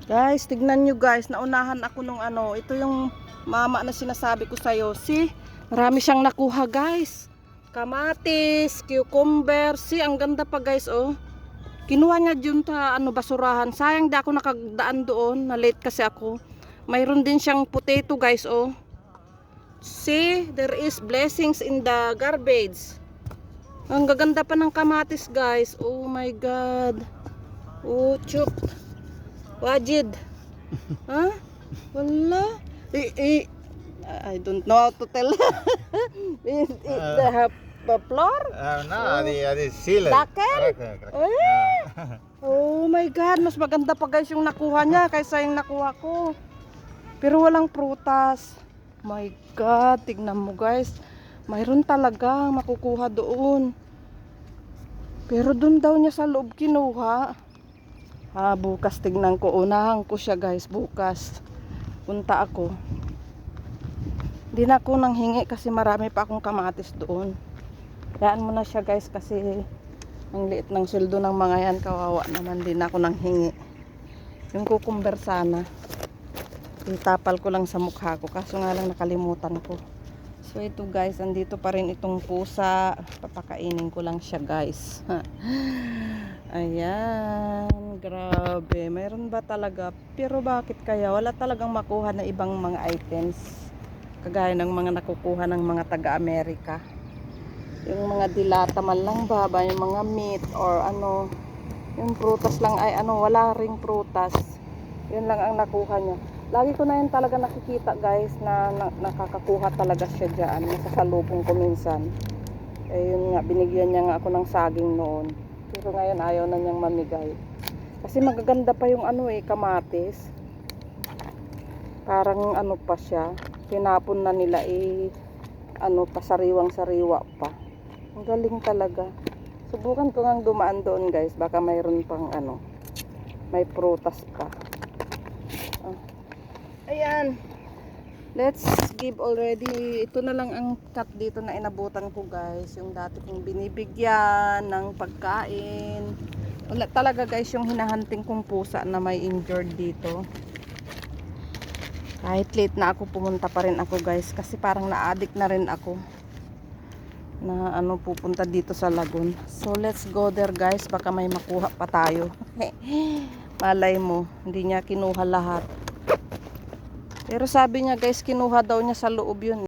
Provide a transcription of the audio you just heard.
Guys, tignan nyo guys, naunahan ako nung ano, ito yung mama na sinasabi ko sa'yo. See, marami siyang nakuha guys. Kamatis, cucumber, see, ang ganda pa guys oh. Kinuha niya dyan ta, basurahan. Sayang di ako nakagdaan doon, na late kasi ako. Mayroon din siyang potato guys oh. See, there is blessings in the garbage. Ang gaganda pa ng kamatis guys, oh my god. Oh, chup. Wajid. Huh? Wala. I don't know how to tell. Is it the floor? No, అది seal. Dakel? Oh my god, mas maganda pa guys yung nakuha niya kaysa yung nakuha ko. Pero walang prutas. My god, tignan mo guys. Mayroon talaga makukuha doon. Pero doon daw niya sa loob kinuha. Bukas tignan ko. Unahan ko siya guys bukas. Punta ako. Di na ako nang hingi kasi marami pa akong kamatis doon. Kayaan mo na siya guys kasi ang liit ng sweldo ng mga yan. Kawawa naman, din ako nang hingi. Yung cucumber sana. Itapal ko lang sa mukha ko. Kaso nga lang nakalimutan ko. So ito guys, andito pa rin itong pusa. Papakainin ko lang siya guys. Ayan, grabe. Mayroon ba talaga? Pero bakit kaya? Wala talagang makuha na ibang mga items. Kagaya ng mga nakukuha ng mga taga-Amerika. Yung mga dilata man lang ba? Yung mga meat or ano. Yung prutas lang ay wala ring prutas. Yun lang ang nakuha niya. Lagi ko na yun talaga nakikita guys na nakakakuha talaga siya dyan. Nasasalubong ko minsan. Yun nga, binigyan niya nga ako ng saging noon. Pero ngayon ayaw na niyang mamigay. Kasi magaganda pa yung kamatis. Parang pa siya. Pinapon na nila pasariwang-sariwa pa. Ang galing talaga. Subukan ko ngang dumaan doon guys. Baka mayroon pang may prutas pa. Ayan. Let's give already. Ito na lang ang cut dito na inabutan ko guys. Yung dati kong binibigyan ng pagkain. Wala talaga guys yung hinahunting kong pusa na may injured dito. Kahit late na ako, pumunta pa rin ako guys. Kasi parang na-addict na rin ako. Na pupunta dito sa lagoon. So let's go there guys. Baka may makuha pa tayo. Malay mo, hindi niya kinuha lahat. Pero sabi niya guys, kinuha daw niya sa loob yun.